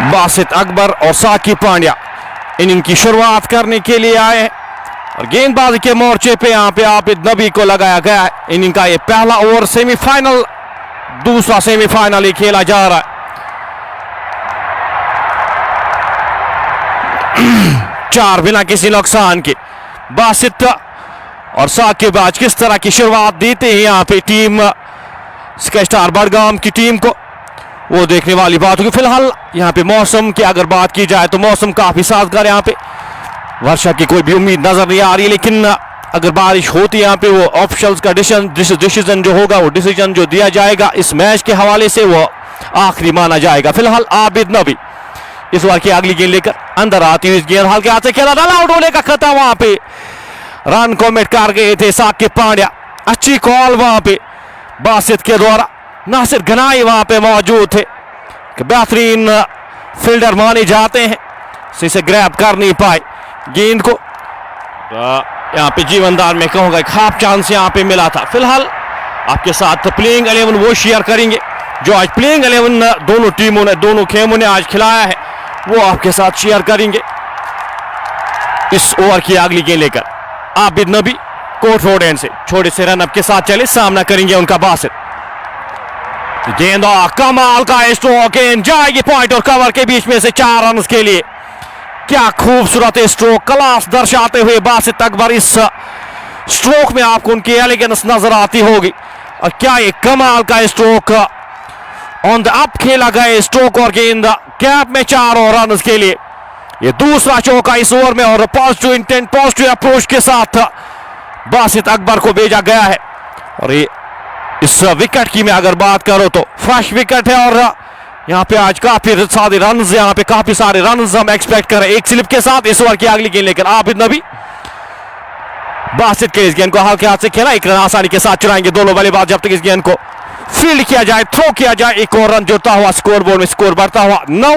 बासित अकबर और साकिब पांड्या इनिंग की शुरुआत करने के लिए आए हैं और गेंदबाजी के मोर्चे पे यहां पे आबिद नबी को लगाया गया है। इनिंग का ये पहला ओवर सेमीफाइनल, दूसरा सेमीफाइनल ही खेला जा रहा है। 4 बिना किसी नुकसान के बासित और साकिब आज किस तरह की शुरुआत देते हैं यहाँ पे टीम स्काई स्टार बडगाम की टीम को, वो देखने वाली बात होगी। फिलहाल यहाँ पे मौसम की अगर बात की जाए तो मौसम काफी साजगार, यहाँ पे वर्षा की कोई भी उम्मीद नजर नहीं आ रही, लेकिन अगर बारिश होती यहाँ पे वो ऑफिशियल्स का डिसीजन जो होगा, वो डिसीजन जो दिया जाएगा इस मैच के हवाले से वो आखिरी माना जाएगा। फिलहाल आबिद नबी इस बार की अगली गेंद लेकर अंदर आती हुई इस गेंद हल्के हाथ से खेला, रन आउट होने का खतरा, वहां पे रन कॉमेट कर गए थे साकिब पांड्या। अच्छी कॉल वहां पे बासित के द्वारा, नासिर गनाई वहां पे मौजूद थे, बेहतरीन फील्डर माने जाते हैं, इसे ग्रैब कर नहीं पाए गेंद को। यहाँ पे जीवनदार में कहूंगा एक हाफ चांस यहाँ पे मिला था। फिलहाल आपके साथ प्लेइंग 11 वो शेयर करेंगे जो आज प्लेइंग 11 दोनों टीमों ने, दोनों खेमों ने आज खिलाया है, वो आपके साथ शेयर करेंगे इस ओवर की अगली गेंद लेकर। आबिद नबी कोर्ट रोड एंड से छोटे से रन अप के साथ चले, सामना करेंगे उनका बासित। गेंद कमाल का स्ट्रोक, गेंद जाएगी पॉइंट और कवर के बीच में से 4 रन के लिए। क्या खूबसूरत स्ट्रोक, क्लास दर्शाते हुए बासित अकबर, इस स्ट्रोक में आपको उनकी एलिगेंस नजर आती होगी। और क्या ये कमाल का स्ट्रोक, ऑन द अप खेला गया स्ट्रोक और गेंद कैप में 4 रन के लिए। ये दूसरा चौका इस ओवर में और पॉजिटिव इंटेंट, पॉजिटिव अप्रोच के साथ बासित अकबर को भेजा गया है। और ये इस विकेट की मैं अगर बात करूं तो फ्रेश विकेट है और यहाँ पे आज काफी सारे रन, यहाँ पे काफी सारे रन हम एक्सपेक्ट कर रहे हैं एक स्लिप के साथ। इस ओवर की अगली गेंद लेकर आबिद नबी, बासित के इस गेंद को हल्के हाथ से खेला, 1 रन आसानी के साथ चुराएंगे दोनों बल्लेबाज जब तक इस गेंद को फील्ड किया जाए, थ्रो किया जाए। 1 और रन जुड़ता हुआ स्कोर बोर्ड में, स्कोर बढ़ता हुआ 9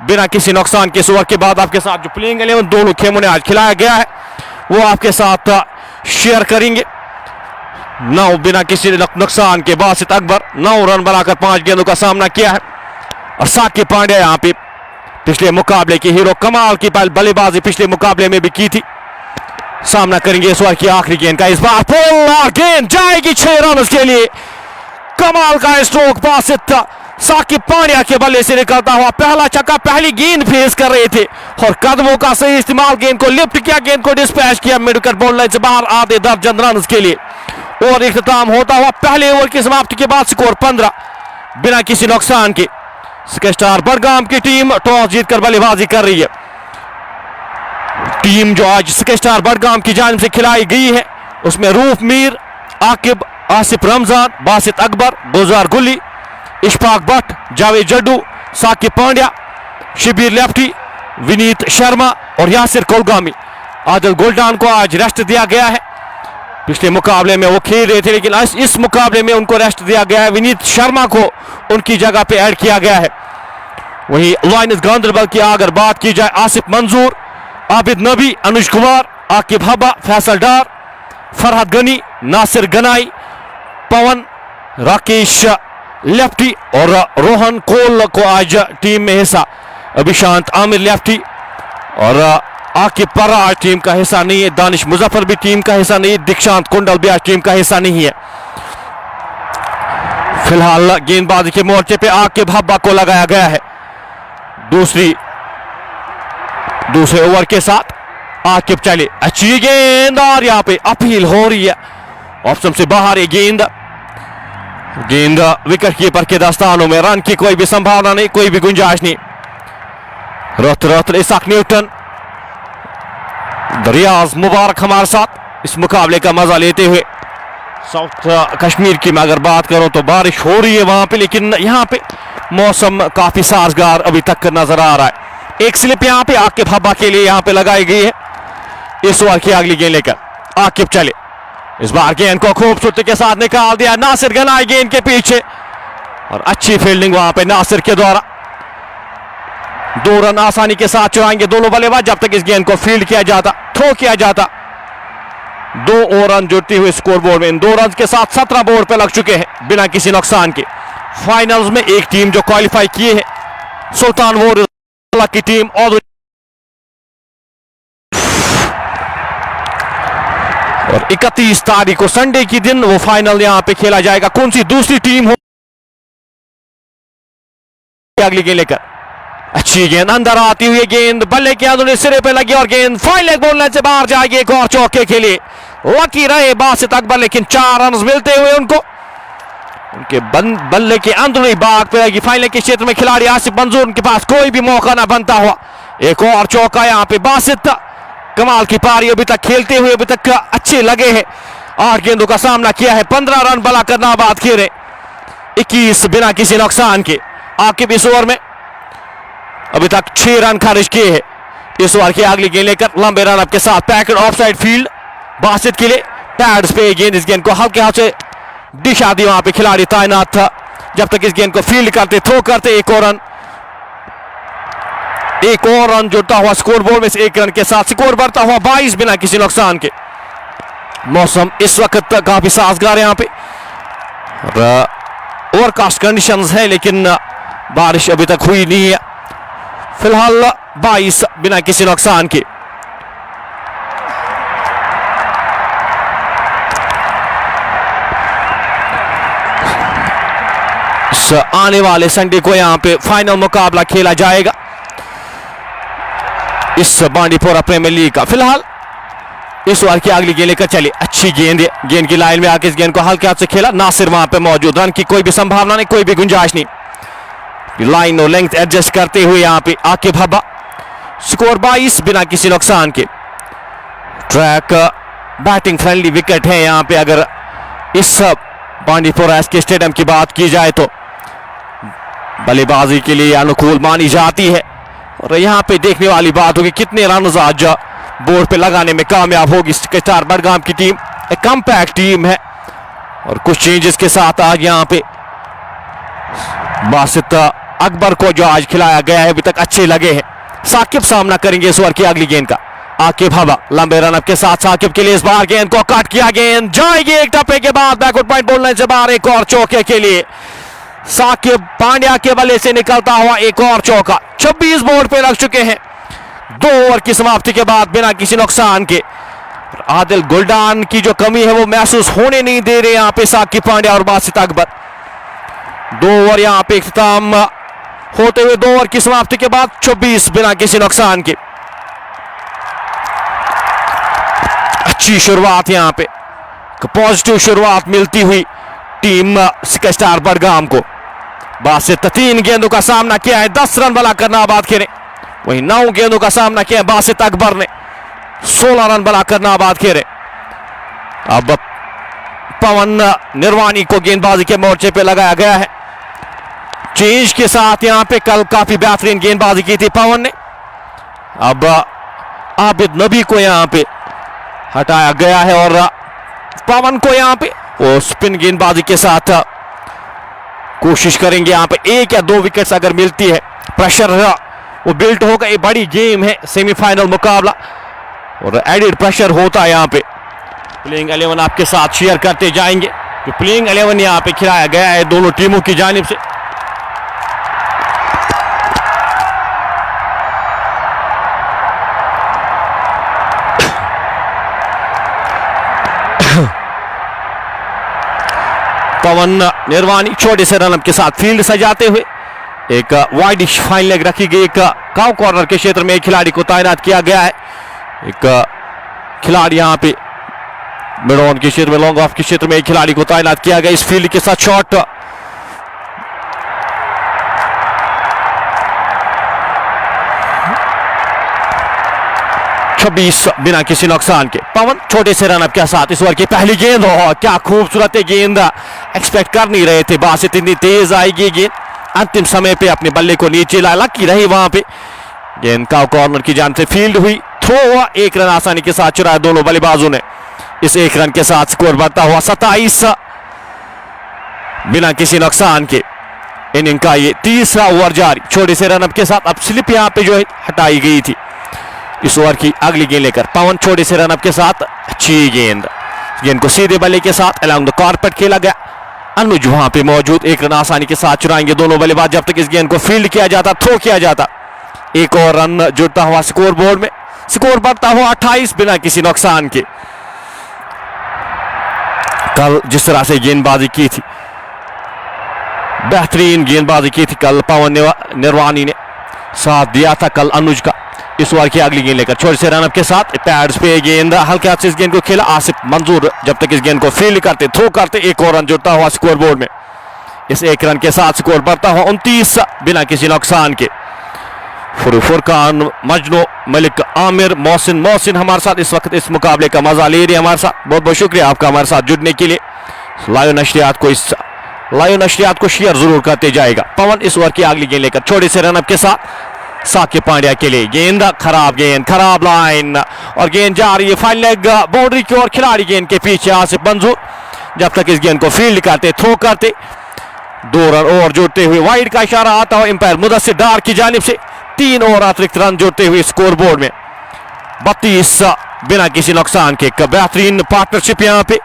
बिना किसी नुकसान के। इस ओवर के बाद आपके साथ जो प्लेइंग 11 दोनों खेमों ने आज खिलाया गया है वो आपके साथ शेयर करेंगे। 9 बिना किसी नुकसान के बासित अकबर 9 रन बनाकर 5 गेंदों का सामना किया है। और साकिब पांड्या यहाँ पे पिछले मुकाबले के हीरो, कमाल की बल्लेबाजी पिछले मुकाबले में भी की थी, सामना करेंगे इस ओवर की आखिरी गेंद का। इस बार पुल गेंद जाएगी 6 रन के लिए। कमाल का स्ट्रोक बासित साकिब पांड्या के बल्ले से निकलता हुआ, पहला छक्का, पहली गेंद फेस कर रहे थे और कदमों का सही इस्तेमाल, गेंद को लिफ्ट किया, गेंद को डिस्पैच किया मिड विकेट बॉल लाइन से बाहर, आधे दर्जन रन के लिए। और इख्तिताम होता हुआ पहले ओवर की समाप्ति के बाद स्कोर 15 बिना किसी नुकसान के। स्काई स्टार बडगाम की टीम टॉस जीतकर बल्लेबाजी कर रही है। टीम जो आज स्काई स्टार बडगाम की जानिब से खिलाई गई है उसमें रूफ मीर, आकिब, आसिफ रमजान, बासित अकबर, गुलजार गुली, इशफाक भट्ट, जावेद जड्डू, साकिब पांड्या, शिबीर लेफ्टी, विनीत शर्मा और यासिर कोलगामी। आदिल गोल्डान को आज रेस्ट दिया गया है, पिछले मुकाबले में वो खेल रहे थे लेकिन इस मुकाबले में उनको रेस्ट दिया गया है। विनीत शर्मा को उनकी जगह पे ऐड किया गया है। वहीं लायंस गांधरबल की अगर बात की जाए, आसिफ मंजूर, आबिद नबी, अनुज कुमार, आकिब हब्बा, फैसल डार, फरहद गनी, नासिर गनाई, पवन, राकेश लेफ्टी और रोहन कोल को आज टीम में हिस्सा, अभिशांत आमिर लेफ्टी और आकिब पर्रा आज टीम का हिस्सा नहीं है, दानिश मुजफ्फर भी टीम का हिस्सा नहीं है, दीक्षांत कुंडल भी आज टीम का हिस्सा नहीं है। फिलहाल गेंदबाजी के मोर्चे पे आकिब हब्बा को लगाया गया है दूसरे ओवर के साथ। आकिब चले, अच्छी गेंद और यहाँ पे अपील हो रही है, ऑप्शन से बाहर है गेंद विकेट कीपर के दस्तानों में, रन की कोई भी संभावना नहीं, कोई भी गुंजाइश नहीं। रोत इसाक न्यूटन, रियाज मुबारक हमारे साथ इस मुकाबले का मजा लेते हुए। साउथ कश्मीर की मैं अगर बात करूं तो बारिश हो रही है वहां पे, लेकिन यहाँ पे मौसम काफी साजगार अभी तक नजर आ रहा है। एक स्लिप यहाँ पे आकिब हब्बा के लिए यहाँ पे लगाई गई है। इस ओवर की अगली गेंद लेकर आकिब चले, इस बार गेंद को खूबसूरती के साथ निकाल दिया, नासिर गनाई गेंद के पीछे और अच्छी फील्डिंग वहां पे नासिर के द्वारा। 2 रन आसानी के साथ चुराएंगे दोनों बल्लेबाज जब तक इस गेंद को फील्ड किया जाता, थ्रो किया जाता। 2 और रन जुड़ती हुई स्कोर बोर्ड में, इन 2 रन के साथ 17 बोर्ड पे लग चुके हैं बिना किसी नुकसान के। फाइनल्स में एक टीम जो क्वालिफाई किए है, सुल्तान वॉरियर्स की टीम। और 31 तारीख को संडे की दिन वो फाइनल यहां पे खेला जाएगा। कौन सी दूसरी टीम हो अगली गेंद लेकर, अच्छी गेंद अंदर आती हुई गेंद बल्ले के अंदर सिरे पे लगी और गेंद फाइन लेग बोलने से बाहर जाएगी। एक और चौके के लिए लकी रहे बासित अकबर, लेकिन 4 रन मिलते हुए उनको उनके बल्ले के अंदरूनी भाग पे लगी फाइन लेग के क्षेत्र में खिलाड़ी आसिफ मंजूर, उनके पास कोई भी मौका ना बनता हुआ एक और चौका यहां पे। बासित कमाल की पारी अभी तक खेलते हुए अभी तक अच्छे लगे हैं। 8 गेंदों का सामना किया है, 15 रन बला करना बात खेले 21 बिना किसी नुकसान के। आकिब इस ओवर में अभी तक 6 रन खारिज किए हैं। इस ओवर की अगली गेंद लेकर लंबे रन अप के साथ पैकेट ऑफसाइड फील्ड बासित के लिए पैड्स पे गेंद, इस गेंद को हल्के हाथ से दिशा दी, वहां पे खिलाड़ी तैनात था जब तक इस गेंद को फील्ड करते थ्रो करते। एक और रन जुड़ता हुआ स्कोर बोर्ड में से 1 रन के साथ स्कोर बढ़ता हुआ 22 बिना किसी नुकसान के। मौसम इस वक्त काफी साजगार है यहाँ पे, ओवरकास्ट कंडीशंस है लेकिन बारिश अभी तक हुई नहीं है। फिलहाल 22 बिना किसी नुकसान के। आने वाले संडे को यहां पे फाइनल मुकाबला खेला जाएगा इस बांडीपोरा प्रीमियर लीग का। फिलहाल इस ओवर की अगली गेंद लेकर चली, अच्छी गेंद है, गेंद की लाइन में आके इस गेंद को हल्के हाथ से खेला, नासिर वहां पे मौजूद, रन की कोई भी संभावना नहीं, कोई भी गुंजाइश नहीं। लाइन और लेंथ एडजस्ट करते हुए यहां पे आकिब हब्बा, स्कोर 22 बिना किसी नुकसान के। ट्रैक बैटिंग फ्रेंडली विकेट है यहां पे, अगर इस बांडीपोरा के स्टेडियम की बात की जाए तो बल्लेबाजी के लिए अनुकूल मानी जाती है। और यहां पे देखने वाली बात होगी कितने रन आज बोर्ड पे लगाने में कामयाब होगी स्केस्टार बडगाम की टीम। एक कॉम्पैक्ट टीम है और कुछ चेंजेस के साथ आज यहां पे बासित अकबर को जो आज खिलाया गया है अभी तक अच्छे लगे हैं। साकिब सामना करेंगे इस ओवर की अगली गेंद का। आकिब हब्बा लंबे रन अप के साथ साकिब के लिए इस बार गेंद को कट किया, गेंद जाएगी एक टप्पे के बाद बैकवर्ड पॉइंट बोलने से बाहर। एक और चौके के लिए साकिब पांड्या के बल्ले से निकलता हुआ एक और चौका। 26 बोर्ड पे लग चुके हैं 2 ओवर की समाप्ति के बाद बिना किसी नुकसान के। आदिल गुलडान की जो कमी है वो महसूस होने नहीं दे रहे यहां पे साकिब पांड्या और बासित अकबर। 2 ओवर यहां पे इख्तिताम होते हुए 2 ओवर की समाप्ति के बाद 26 बिना किसी नुकसान के। अच्छी शुरुआत यहां पे, पॉजिटिव शुरुआत मिलती हुई टीम स्केस्टार बडगाम को। बासित 3 गेंदों का सामना किया है, 10 रन बला करना आबाद खेले। वहीं 9 गेंदों का सामना किया है बासित अकबर ने, 16 रन बला करना आबाद खेले। अब पवन निर्वाणी को गेंदबाजी के मोर्चे पे लगाया गया है। चेंज के साथ यहां पे कल काफी बेहतरीन गेंदबाजी की थी पवन ने। अब आबिद नबी को यहां पे हटाया गया है और पवन को यहां पे वो स्पिन गेंदबाजी के साथ कोशिश करेंगे यहां पे 1 या 2 विकेट्स अगर मिलती है। प्रेशर वो बिल्ट होगा, ये बड़ी गेम है, सेमीफाइनल मुकाबला और एडिड प्रेशर होता है यहां पे। प्लेइंग 11 आपके साथ शेयर करते जाएंगे। तो प्लेइंग 11 यहां पे खिलाया गया है दोनों टीमों की जानिब से। पवन निर्वाणी छोटे से रनअप के साथ फील्ड सजाते हुए एक वाइडिश फाइन लेग रखी गई, एक काउ कॉर्नर के क्षेत्र में एक खिलाड़ी को तैनात किया गया है। एक खिलाड़ी यहां पे मिड ऑन के क्षेत्र में, लॉन्ग ऑफ के क्षेत्र में एक खिलाड़ी को तैनात किया गया इस फील्ड के साथ। शॉट 26 बिना किसी नुकसान के। पवन छोटे से रनअप के साथ इस ओवर की पहली गेंद, क्या खूबसूरत गेंद, एक्सपेक्ट कर नहीं रहे थे बासित इतनी तेज आएगी गेंद। अंतिम समय पे अपने बल्ले को नीचे ला, लकी रही वहां पे, गेंद का कॉर्नर की जान से फील्ड हुई, थ्रो हुआ, 1 रन आसानी के साथ चुराया दोनों बल्लेबाजों ने। इस 1 रन के साथ स्कोर बढ़ता हुआ 27 बिना किसी नुकसान के। इनिंग का ये 30वां ओवर जारी, छोटे से रनअप के साथ। अब स्लिप यहां पे जो है हटाई गई थी। इस ओवर की अगली गेंद लेकर पवन छोटे से रनअप के साथ, अच्छी गेंद, गेंद को सीधे बल्ले के साथ अलोंग द कारपेट खेला गया। अनुज वहां पे मौजूद, एक रन आसानी के साथ चुराएंगे दोनों बल्लेबाज जब तक इस गेंद को फील्ड किया जाता, थ्रो किया जाता। एक और रन जुड़ता हुआ स्कोर बोर्ड में, स्कोर बढ़ता हुआ 28 बिना किसी नुकसान के। कल जिस तरह से गेंदबाजी की थी, बेहतरीन गेंदबाजी की थी कल पवन निर्वाणी ने, साथ दिया था कल अनुज का। इस ओवर की अगली गेंद लेकर छोटे से रनअप के साथ पैड्स पे गेंद हल्के हाथ से इस गेंद को खेला आसिफ मंजूर, जब तक इस गेंद को फील्ड करते, थ्रो करते। एक और रन जुड़ता हुआ स्कोर बोर्ड में, इस एक रन के साथ स्कोर बढ़ता हुआ 29 बिना किसी नुकसान के। फुरकान, मजनू, मलिक, आमिर, मोहसिन हमारे साथ इस वक्त इस मुकाबले का मजा ले रहे हैं हमारे साथ। बहुत बहुत शुक्रिया आपका हमारे साथ जुड़ने के लिए। लाइव नशरियात को शेयर जरूर करते जाएगा। पवन इस ओवर की अगली गेंद लेकर छोटे से रनअप के साथ साकिब पांड्या के लिए, गेंद खराब लाइन और गेंद जा रही है फाइन लेग बाउंड्री की ओर, खिलाड़ी गेंद के पीछे आसिफ मंजूर, जब तक इस गेंद को फील्ड करते, थ्रो करते। 2 रन और जोड़ते हुए वाइड का इशारा आता हुआ एम्पायर मुदस्सिर डार की जानिब से, 3 और अतिरिक्त रन जोड़ते हुए स्कोर बोर्ड में 32 बिना किसी नुकसान के। बेहतरीन पार्टनरशिप यहां पे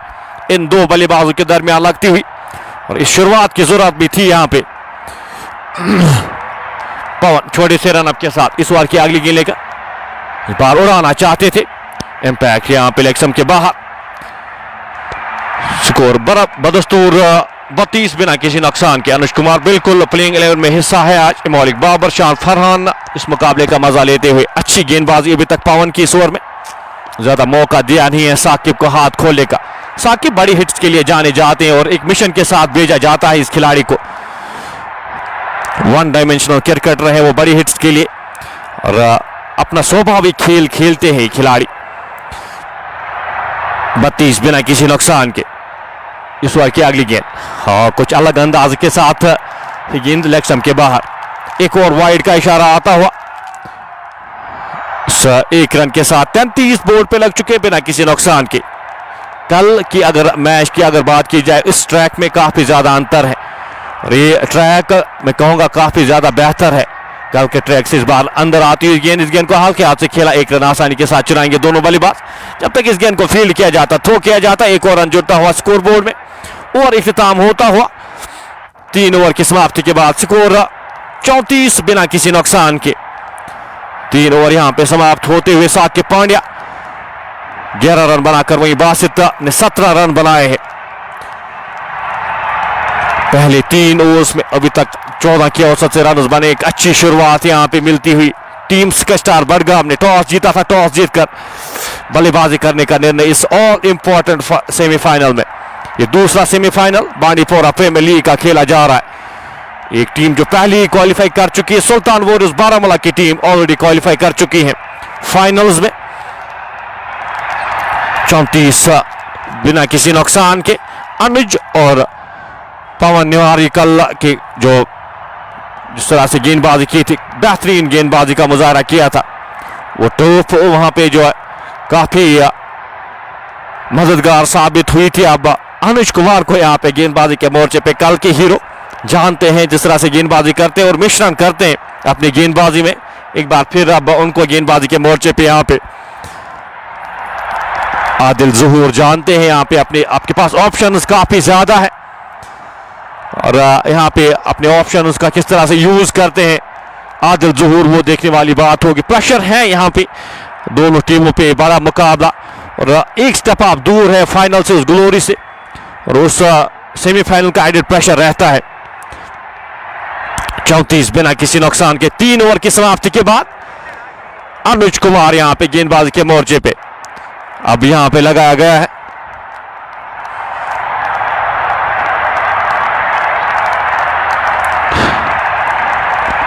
इन दो बल्लेबाजों के दरमियान लगती हुई, और इस शुरुआत की जरूरत भी थी यहां पे। पवन छोटे से रनअप के साथ इस ओवर की अगली गेंद लेकर इस बार उड़ाना चाहते थे, इंपैक्ट यहां पे लेग स्टंप के बाहर। स्कोर बदस्तूर 32 बिना किसी नुकसान के। अनुज कुमार बिल्कुल प्लेइंग 11 में हिस्सा है आज। मौलिक बाबर, शान फरहान इस मुकाबले का मजा लेते हुए। अच्छी गेंदबाजी अभी तक पवन की इस ओवर में, ज्यादा मौका दिया नहीं है साकिब को हाथ खोलने का। साकिब बड़ी हिट्स के लिए जाने जाते हैं और एक मिशन के साथ भेजा जाता है इस खिलाड़ी को। 1 डायमेंशनल क्रिकेटर है वो बड़ी हिट्स के लिए, और अपना स्वाभाविक खेल खेलते हैं खिलाड़ी। 32 बिना किसी नुकसान के। इस ओवर की अगली गेंद, हाँ कुछ अलग अंदाज के साथ गेंद लेग स्टंप के बाहर। एक और वाइड का इशारा आता हुआ, एक रन के साथ 33 बोर्ड पे लग चुके बिना किसी नुकसान के। कल की अगर मैच की अगर बात की जाए, इस ट्रैक में काफी ज्यादा अंतर है, और ये ट्रैक मैं कहूंगा काफी ज्यादा बेहतर है। कल के ट्रैक से इस बार अंदर आती हुई गेंद, इस गेंद को हल्के हाथ से खेला, एक रन आसानी के साथ चुराएंगे दोनों बल्लेबाज, जब तक इस गेंद को फील्ड किया जाता, थ्रो किया जाता। एक और रन जुड़ता हुआ स्कोर बोर्ड में, और इख्तिताम होता हुआ 3 ओवर की समाप्ति के बाद स्कोर 34 बिना किसी नुकसान के। 3 ओवर यहां पे समाप्त होते हुए साकिब पांड्या 11 रन बनाकर, वहीं बासित ने 17 रन बनाए हैं पहले 3 ओवर्स में। अभी तक 14 की औसत से रन बने। एक अच्छी शुरुआत यहां पे मिलती हुई टीम स्केस्टार बडगाम ने। टॉस जीता था, टॉस जीतकर बल्लेबाजी करने का निर्णय इस ऑल इंपॉर्टेंट सेमीफाइनल में। ये दूसरा सेमीफाइनल बांडीपोरा प्रीमियर लीग का खेला जा रहा है। एक टीम जो पहले ही क्वालिफाई कर चुकी है, सुल्तान वॉरियर्स बारामूला की टीम ऑलरेडी क्वालिफाई कर चुकी है फाइनल्स में। 34 बिना किसी नुकसान के। अनुज और पवन निवारी कल के जो जिस तरह से गेंदबाजी की थी, बेहतरीन गेंदबाजी का मुजाहरा किया था, वो टॉप वहां पे जो है काफी मददगार साबित हुई थी। अब अनुज कुमार को यहाँ पे गेंदबाजी के मोर्चे पे कल के हीरो जानते हैं, जिस तरह से गेंदबाजी करते हैं और मिश्रण करते हैं अपनी गेंदबाजी में। एक बार फिर अब उनको गेंदबाजी के मोर्चे पे यहाँ पे आदिल ज़हूर जानते हैं। यहाँ पे आपके पास ऑप्शंस काफी ज्यादा है, और यहाँ पे अपने ऑप्शंस का किस तरह से यूज करते हैं आदिल ज़हूर, वो देखने वाली बात होगी। प्रेशर है यहाँ पे दोनों टीमों पे, बड़ा मुकाबला, और एक स्टेप आप दूर है फाइनल से, उस ग्लोरी से, और उस सेमीफाइनल का एडेड प्रेशर रहता है। 34 बिना किसी नुकसान के। 3 ओवर की समाप्ति के बाद अनुज कुमार यहां पे गेंदबाजी के मोर्चे पे अब यहां पे लगाया गया है।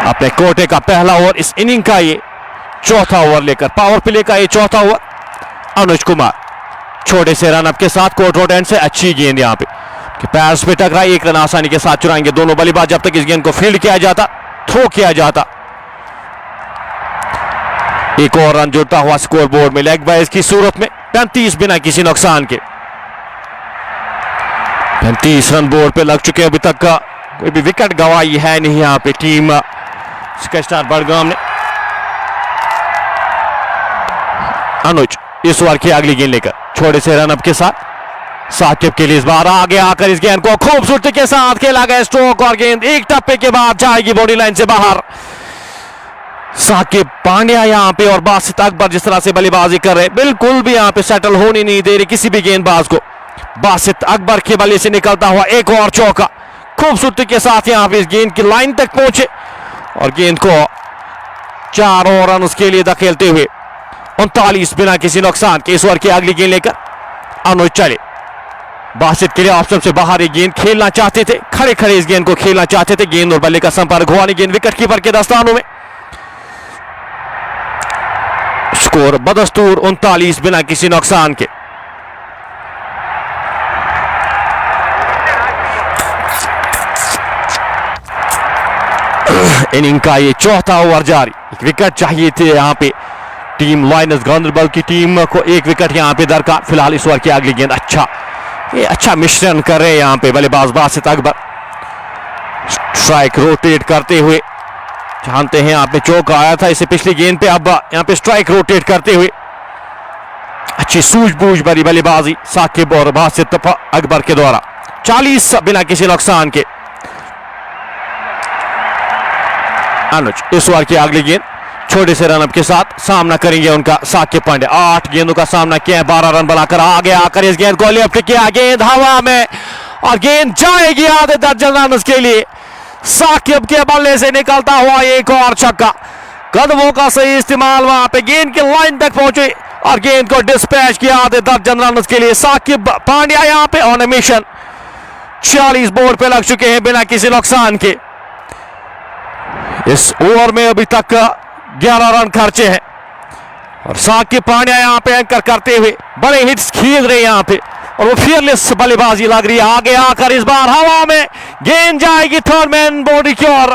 अपने कोटे का पहला ओवर, इस इनिंग का ये चौथा ओवर लेकर, पावर प्ले का ये चौथा ओवर। अनुज कुमार छोटे से रनअप के साथ कोर्ट रोड एंड से अच्छी गेंद यहां पे पैर्स पे टकराई, एक रन आसानी के साथ चुराएंगे दोनों बल्लेबाज, जब तक इस गेंद को फील्ड किया जाता, थ्रो किया जाता। एक और रन जुड़ता हुआ स्कोर बोर्ड में लेग बाइज की सूरत में। 35 बिना किसी नुकसान के। 35 रन बोर्ड पे लग चुके। अभी तक का कोई भी विकेट गंवाई है नहीं यहां पे टीम स्केस्टार बडगाम ने। अनुज इस ओवर की अगली गेंद लेकर छोटे से रनअप के साथ साकिब के लिए इस बार आगे आकर इस गेंद को खूबसूरती के साथ खेला गया स्ट्रोक और गेंद एक टप्पे के बाद जाएगी बॉडी लाइन से बाहर। साकिब पांड्या यहां पे और बासित अकबर जिस तरह से बल्लेबाजी कर रहे, बिल्कुल भी यहां पे सेटल होने नहीं दे रहे किसी भी गेंदबाज को। बासित अकबर के बल्ले से निकलता हुआ एक और चौका खूबसूरती के साथ यहां पे इस गेंद की लाइन तक पहुंचे और गेंद को 4 और रन के लिए धकेलते हुए 39 बिना किसी नुकसान के इस ओवर की अगली गेंद लेकर अनुज चले। बासित के लिए ऑप्शन से बाहर ये गेंद खेलना चाहते थे, खड़े खड़े इस गेंद को खेलना चाहते थे, गेंद और बल्ले का संपर्क हुआ नहीं, गेंद विकेट कीपर के दस्तानों में। स्कोर बदस्तूर 39 बिना किसी नुकसान के। इनिंग का ये चौथा ओवर जारी, एक विकेट चाहिए थे यहां पे टीम लायंस गांधरबल की टीम को, एक विकेट यहां पे दरकार। फिलहाल इस ओवर की अगली गेंद अच्छा मिश्रण कर रहे हैं यहां पे बल्लेबाज बासित अकबर। स्ट्राइक रोटेट करते हुए, जानते हैं आपने चौका आया था इसे पिछली गेंद पे, अब यहां पे स्ट्राइक रोटेट करते हुए अच्छी सूझबूझ भरी बल्लेबाजी साकिब और बासित अकबर के द्वारा। 40 बिना किसी नुकसान के। अनुज इस ओवर की अगली गेंद छोटे से रनअप के साथ सामना करेंगे उनका साकिब पांड्या। 8 गेंदों का सामना किया है, 12 रन बनाकर आगे आकर इस गेंद को लेफ्ट किया, गेंद हवा में और गेंद जाएगी आधे दर्जन रन के लिए। साकिब के बल्ले से निकलता हुआ एक और छक्का, कदमों का सही इस्तेमाल, वहां पे गेंद की लाइन तक पहुंचे और गेंद को डिस्पैच किया आधे दर्जन रन के लिए। साकिब पांड्या यहां पे ऑन ए मिशन, 40 बोर्ड पे लग चुके हैं बिना किसी नुकसान के। इस ओवर में अभी तक 11 रन खर्चे हैं और साकिब पांड्या यहां पे एंकर करते हुए बड़े हिट्स खेल रहे हैं यहां पे और वो फियरलेस बल्लेबाजी लग रही है। आगे आकर इस बार हवा में गेंद जाएगी थर्ड मैन बॉडी की ओर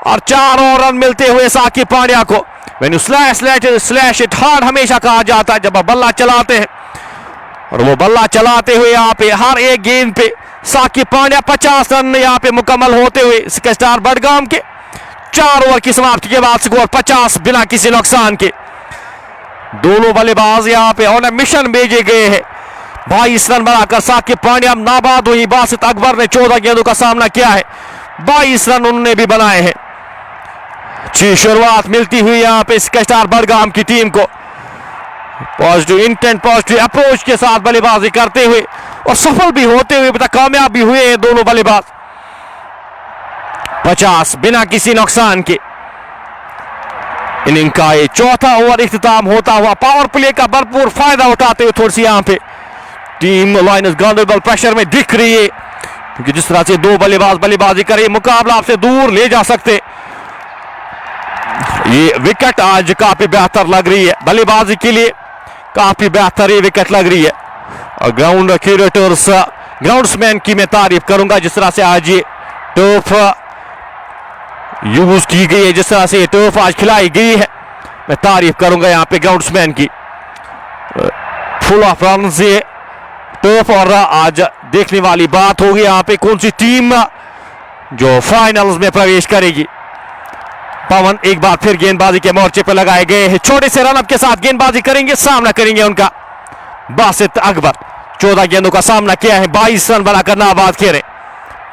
और 4 और रन मिलते हुए साकिब पांड्या को। When you slash it hard हमेशा कहा जाता है जब आप बल्ला चलाते हैं, और वो बल्ला चलाते हुए यहाँ पे हर एक गेंद पे साकिब पांड्या 50 रन यहाँ पे मुकम्मल होते हुए स्टार बडगाम के 4 ओवर की समाप्ति के बाद स्कोर 50 बिना किसी नुकसान के। दोनों बल्लेबाज यहाँ पे ऑन मिशन भेजे गए हैं। 22 रन बनाकर साकिब पांड्या नाबाद हुई, बासित अकबर ने 14 गेंदों का सामना किया है, 22 रन उन्होंने भी बनाए हैं। अच्छी शुरुआत मिलती हुई यहाँ पे स्टार बडगाम की टीम को, पॉजिटिव इंटेंट पॉजिटिव अप्रोच के साथ बल्लेबाजी करते हुए और सफल भी होते हुए कामयाब भी हुए हैं दोनों बल्लेबाज। 50 बिना किसी नुकसान के। इनिंग का ये चौथा ओवर इख्तिताम होता हुआ पावर प्ले का भरपूर फायदा उठाते हुए थोड़ी सी यहां पे टीम लायंस गांधरबल प्रेशर में दिख रही है, क्योंकि जिस तरह से 2 बल्लेबाज बल्लेबाजी करे मुकाबला आपसे दूर ले जा सकते। ये विकेट आज काफी बेहतर लग रही है बल्लेबाजी के लिए, काफी बेहतर ये विकेट लग रही है और ग्राउंड क्यूरेटर्स ग्राउंड्समैन की मैं तारीफ करूंगा जिस तरह से आज ये टर्फ यूज की गई है, जिस तरह से ये टर्फ आज खिलाई गई है, मैं तारीफ करूंगा यहाँ पे ग्राउंड्समैन की। फुल ऑफ रन से टर्फ और आज देखने वाली बात होगी यहाँ पे कौन सी टीम जो फाइनल्स में प्रवेश करेगी। पवन एक बार फिर गेंदबाजी के मोर्चे पर लगाए गए हैं, छोटे से रनअप के साथ गेंदबाजी करेंगे, सामना करेंगे उनका बासित अकबर। 14 गेंदों का सामना किया है, 22 रन बनाकर नाबाद खेले।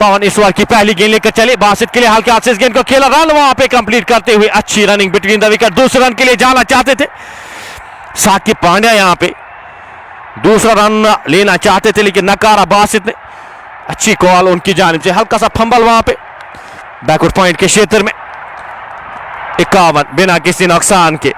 पवन इस ओवर की पहली गेंद लेकर चले, बासित के लिए हल्के हाथ से इस गेंद को खेला, रन वहां पे कंप्लीट करते हुए अच्छी रनिंग बिटवीन द विकेट, दूसरे रन के लिए जाना चाहते थे साकिब पांड्या, यहां पे दूसरा रन लेना चाहते थे लेकिन नकारा बासित ने। अच्छी कॉल उनकी जानिब से, हल्का सा फंबल वहां पे बैकवर्ड पॉइंट के क्षेत्र में। 51 बिना किसी नुकसान के।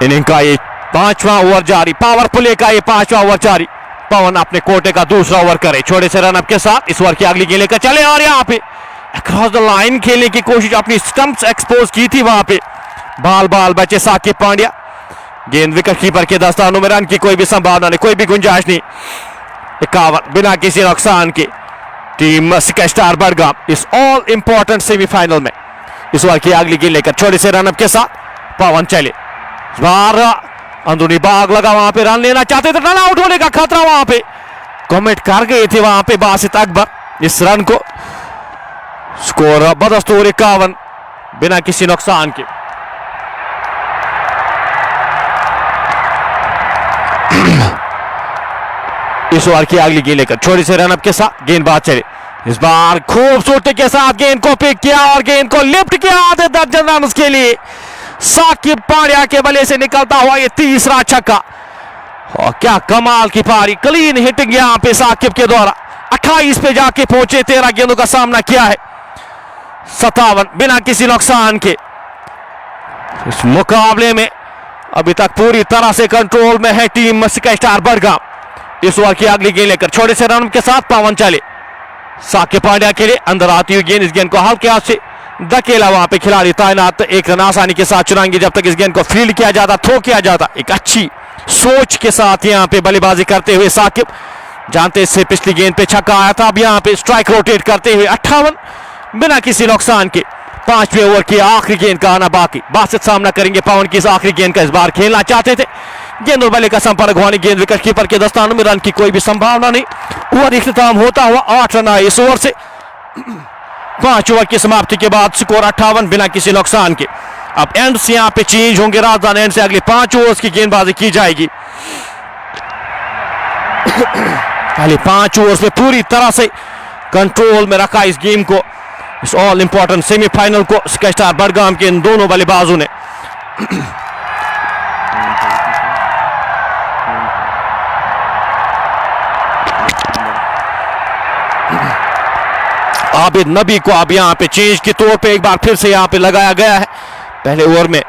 इनिंग का ये 5वां ओवर जारी, पावर प्ले का ये 5वां ओवर जारी। पवन अपने कोटे का दूसरा ओवर करे छोटे से रनअप के साथ, इस ओवर की अगली गेंद लेकर चले और यहाँ पे अक्रॉस द लाइन खेलने की कोशिश, अपनी स्टंप्स एक्सपोज की थी वहां पे, बाल बचे साकिब पांड्या। गेंद विकेट कीपर के दस्तानों में, रन की कोई भी संभावना नहीं, कोई भी गुंजाइश नहीं। 51 बिना किसी नुकसान के। टीम स्टार बडगाम इस ऑल इंपॉर्टेंट सेमीफाइनल में इस ओवर की अगली गेंद लेकर छोटे से रनअप के साथ पवन चले। इस बार अंदरूनी बाग लगा, वहां पे रन लेना चाहते थे, रन आउट होने का खतरा वहां पे कमिट कर गए थे वहां पे बासित अकबर इस रन को। स्कोर बदस्तूर 51 बिना किसी नुकसान के। इस ओवर की अगली गेंद लेकर छोटे से रनअप के साथ गेंदबाज चले। इस बार खूबसूरती के साथ गेंद को पिक किया और गेंद को लिफ्ट किया आधे दर्जन रन के लिए। साकिब पांड्या के बल्ले से निकलता हुआ ये तीसरा छक्का और क्या कमाल की पारी, क्लीन हिटिंग यहां पे साकिब के द्वारा। 28 पे जाके पहुंचे, 13 गेंदों का सामना किया है, 57 बिना किसी नुकसान के। इस मुकाबले में अभी तक पूरी तरह से कंट्रोल में है टीम स्काई स्टार बडगाम। इस ओवर की अगली गेंद लेकर छोटे से रन के साथ पवन चले। साकिब पांड्या के लिए अंदर आती हुई गेंद, इस गेंद को हल्के हाथ से धकेला, वहां पे खिलाड़ी तैनात, एक रन आसानी के साथ चुराएंगे जब तक इस गेंद को फील्ड किया जाता, थ्रो किया जाता। एक अच्छी सोच के साथ यहां पे बल्लेबाजी करते हुए साकिब, जानते इससे पिछली गेंद पे छक्का आया था, अब यहां पे स्ट्राइक रोटेट करते हुए 58 बिना किसी नुकसान के। 5वें ओवर की आखिरी गेंद का आना बाकी। बासित सामना करेंगे पवन की इस आखिरी गेंद का। इस बार खेलना चाहते थे, गेंद और बल्ले का संपर्क हुआ, गेंद विकेट कीपर के दस्तानों में, रन की कोई भी संभावना नहीं। ओवर इख्तिताम होता हुआ 8 रन आए इस ओवर से। 5 ओवर की समाप्ति के बाद स्कोर 58 बिना किसी नुकसान के। अब एंड से यहां पे चेंज होंगे, राजधानी एंड से अगले 5 ओवर्स की गेंदबाजी की जाएगी। पहले 5 ओवर्स में पूरी तरह से कंट्रोल में रखा इस गेम को, इस ऑल इंपॉर्टेंट सेमीफाइनल को स्काई स्टार बडगाम के इन दोनों बल्लेबाजों ने। आबिद नबी को अब यहां पे चेंज के तौर पे एक बार फिर से यहां पे लगाया गया है। पहले ओवर में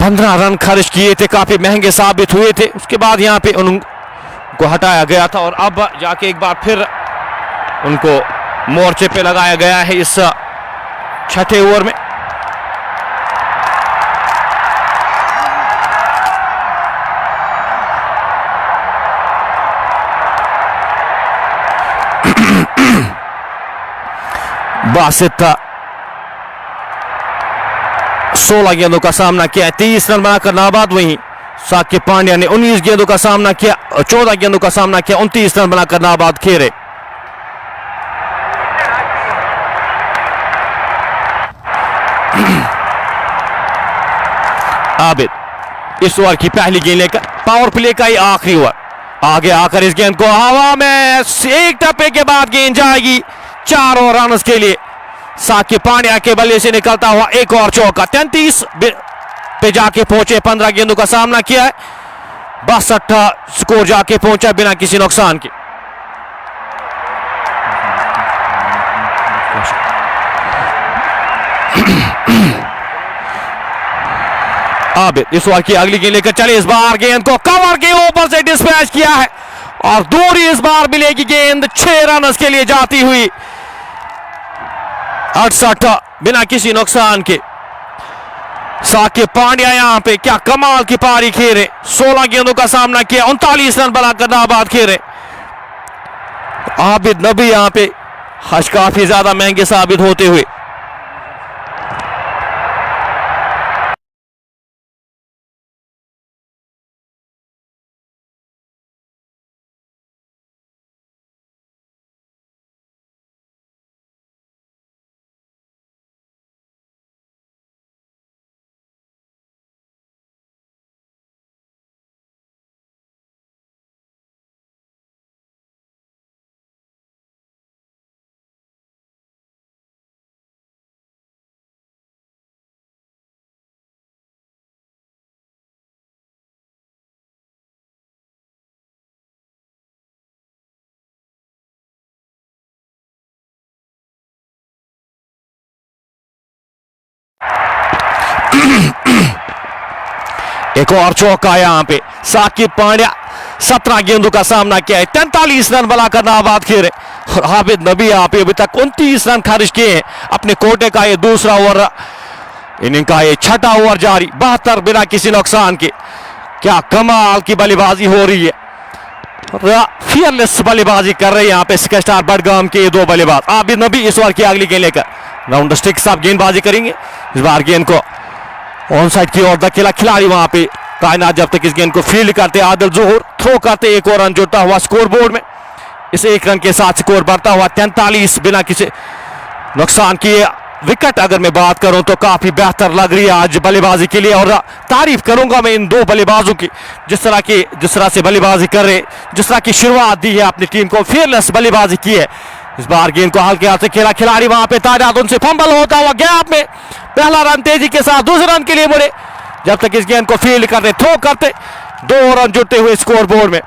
15 रन खर्च किए थे, काफी महंगे साबित हुए थे, उसके बाद यहां पे उनको हटाया गया था और अब जाके एक बार फिर उनको मोर्चे पे लगाया गया है इस 6ठे ओवर में। बासित 16 गेंदों का सामना किया, 30 रन बनाकर नाबाद। वहीं साकिब पांड्या ने 19 गेंदों का सामना किया, 14 गेंदों का सामना किया, 29 रन बनाकर नाबाद खेले। आबिद इस ओवर की पहली गेंद लेकर, पावर प्ले का ही आखिरी ओवर, आगे आकर इस गेंद को हवा में एक टप्पे के बाद गेंद जाएगी 4 रन के लिए। साकिब पांड्या के बल्ले से निकलता हुआ एक और चौका, 33 पे जाके पहुंचे, 15 गेंदों का सामना किया है, 62 स्कोर जाके पहुंचा बिना किसी नुकसान के। आबिद इस ओवर की अगली गेंद लेकर चले, इस बार गेंद को कवर के ऊपर से डिस्पैच किया है और दूरी इस बार मिलेगी गेंद 6 रन के लिए जाती हुई। 68 बिना किसी नुकसान के। साकिब पांड्या यहां पे क्या कमाल की पारी खेले, 16 गेंदों का सामना किया, 39 रन बनाकर नाबाद खेले। आबिद नबी यहां पे काफी ज्यादा महंगे साबित होते हुए। एक और चौका यहां पे, साकिब पांड्या 17 गेंदों का सामना किया है, 43 रन बनाकर नाबाद खेले और आबिद नबी यहां पे अभी तक 29 रन खर्च किए हैं। अपने कोटे का ये दूसरा ओवर, इनिंग का ये 6ठा ओवर जारी, 72 बिना किसी नुकसान के। क्या कमाल की बल्लेबाजी हो रही है, फियरलेस बल्लेबाजी कर रहे हैं यहाँ पे स्काई स्टार बडगाम के दो बल्लेबाज। आबिद नबी इस ओवर की अगली गेंद लेकर राउंड स्टिक साहब गेंदबाजी करेंगे। इस बार गेंद को ऑन साइड की ओर धकेला, खिलाड़ी वहां पे तैनात जब तक इस गेंद को फील्ड करते आदिल जोहर, थ्रो करते एक और रन जुड़ता हुआ स्कोर बोर्ड में। इस एक रन के साथ स्कोर बढ़ता हुआ 43 बिना किसी नुकसान किए विकेट अगर मैं बात करूं तो काफी बेहतर लग रही है आज बल्लेबाजी के लिए। और तारीफ करूंगा मैं इन दो बल्लेबाजों की, जिस तरह से बल्लेबाजी कर रहे, जिस तरह की शुरुआत दी है अपनी टीम को, फेयरलेस बल्लेबाजी की है। इस बार गेंद को हल्के हाथ से खेला, खिलाड़ी वहां पे तादाद उनसे फंबल होता हुआ गैप में पहला रन तेजी के साथ दूसरे रन के लिए मुड़े। जब तक इस गेंद को फील्ड करते, थ्रो करते, 2 रन जुड़ते हुए स्कोर बोर्ड में।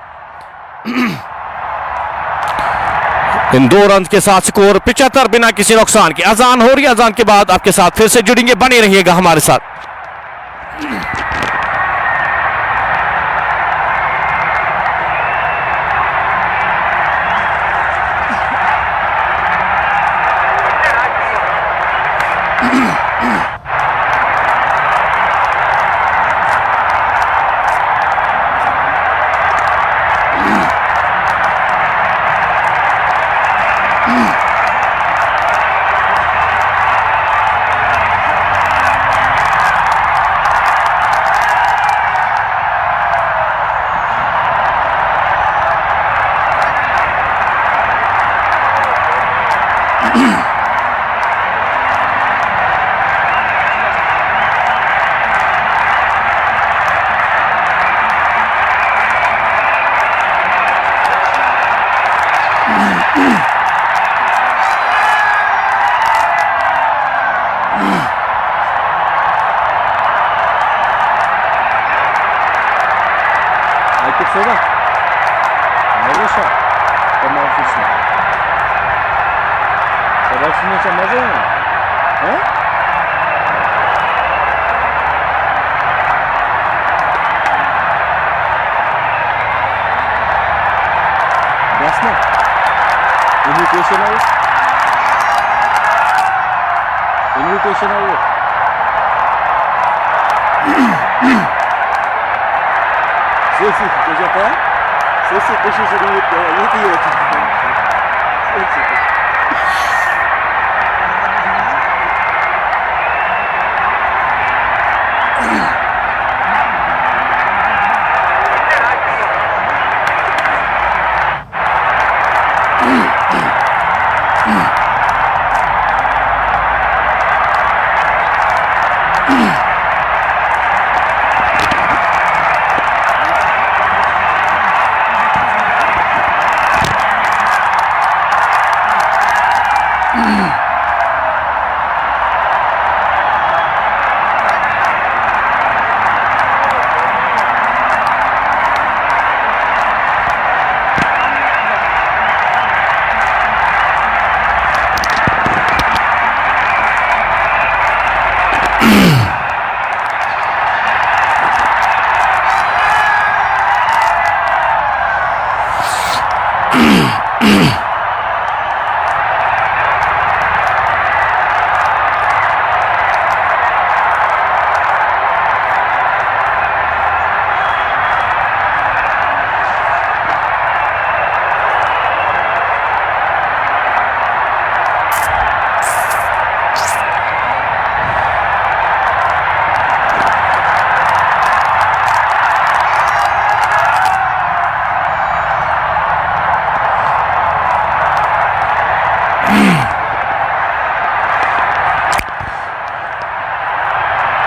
इन 2 रन के साथ स्कोर 75 बिना किसी नुकसान के। अजान हो रही है, अजान के बाद आपके साथ फिर से जुड़ेंगे, बने रहिएगा हमारे साथ। Soda. Marisha. Come on, Krishna. Продолжение мазана. А? Ясно? Invitation out. Invitation out. Сессия, ты же там? Сессия, ты же не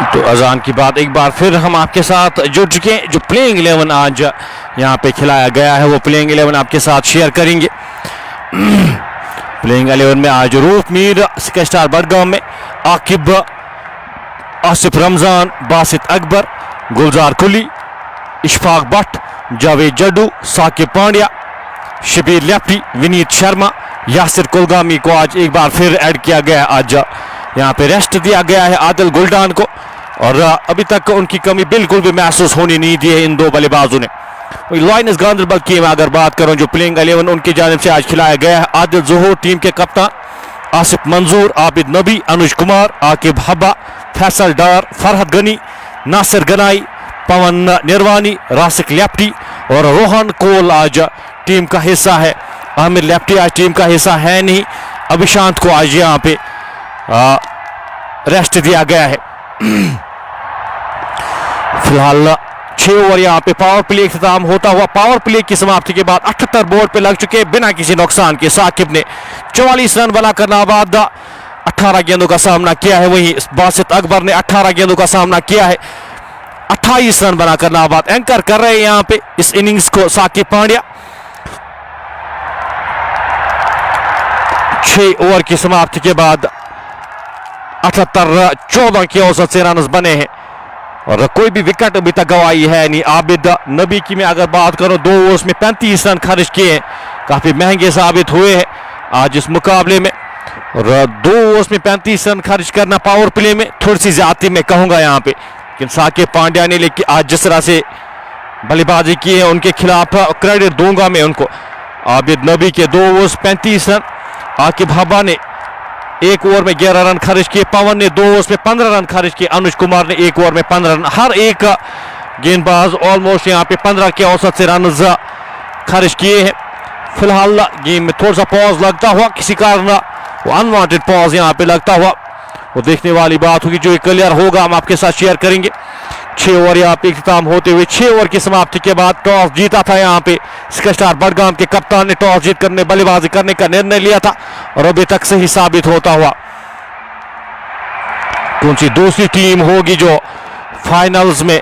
तो अजान की बात एक बार फिर हम आपके साथ जुड़ चुके हैं। जो प्लेइंग 11 आज यहाँ पे खिलाया गया है वो प्लेइंग 11 आपके साथ शेयर करेंगे। प्लेइंग 11 में आज roof Mir sky star Budgam में आकिब, आसिफ रमजान, बासित अकबर, गुलजार कुली, इशफाक भट्ट, जावेद जड्डू, साकिब पांड्या, शबीर लेफ्टी, विनीत शर्मा, यासिर कुलगामी को आज एक बार फिर ऐड किया गया है। आज यहाँ पे रेस्ट दिया गया है आदिल गुलडान को, और अभी तक उनकी कमी बिल्कुल भी महसूस होनी नहीं दी है इन दो बल्लेबाजों ने। लायंस गांधरबल की मैं अगर बात करूं, जो प्लेइंग 11 उनकी जानिब से आज खिलाया गया है, आदिल ज़ोहर टीम के कप्तान, आसिफ मंजूर, आबिद नबी, अनुज कुमार, आकिब हब्बा, फैसल डार, फरहद गनी, नासिर गनाई, पवन निर्वाणी, रासिक लेफ्टी और रोहन कोल आज टीम का हिस्सा है। आमिर लेफ्टी आज टीम का हिस्सा है नहीं। अभिशांत को आज यहाँ पे रेस्ट दिया गया है। फिलहाल 6 ओवर यहाँ पे पावर प्ले इख्तिताम होता हुआ, पावर प्ले की समाप्ति के बाद 78 बोर्ड पे लग चुके बिना किसी नुकसान के। साकिब ने 44 रन बनाकर नाबाद 18 गेंदों का सामना किया है, वहीं बासित अकबर ने 18 गेंदों का सामना किया है। 28 रन बनाकर नाबाद एंकर कर रहे हैं यहाँ पे इस इनिंग्स को साकिब पांड्या। 6 ओवर की समाप्ति के बाद 78-14 की औसत से रन बने हैं और कोई भी विकेट अभी तक गवाई है नहीं। आबिद नबी की मैं अगर बात करूं, 2 ओवर्स में 35 रन खर्च किए हैं, काफी महंगे साबित हुए हैं आज इस मुकाबले में। और 2 ओवर्स में 35 रन खर्च करना पावर प्ले में थोड़ी सी ज्यादा मैं कहूंगा यहाँ पे, लेकिन साकिब पांड्या ने लेकिन आज जिस तरह से बल्लेबाजी की है उनके खिलाफ क्रेडिट दूंगा मैं उनको। आबिद नबी के 2 ओवर्स 35 रन, आकिब हब्बा ने 1 ओवर में 11 रन खर्च किए, पवन ने 2 ओवर्स में 15 रन खर्च किए, अनुज कुमार ने 1 ओवर में 15 रन। हर एक गेंदबाज ऑलमोस्ट यहाँ पे 15 के औसत से रन खर्च किए हैं। फिलहाल गेम में थोड़ा सा पॉज लगता हुआ, किसी कारण वो अनवांटेड पॉज यहाँ पे लगता हुआ, वो देखने वाली बात होगी, जो क्लियर होगा हम आपके साथ शेयर करेंगे। 6 ओवर यहाँ पे इख्तिताम होते हुए 6 ओवर की समाप्ति के बाद टॉस जीता था यहाँ पे स्काई स्टार बडगाम के कप्तान ने। टॉस जीत करने बल्लेबाजी करने का निर्णय लिया था और अभी तक सही साबित होता हुआ। कौन सी दूसरी टीम होगी जो फाइनल्स में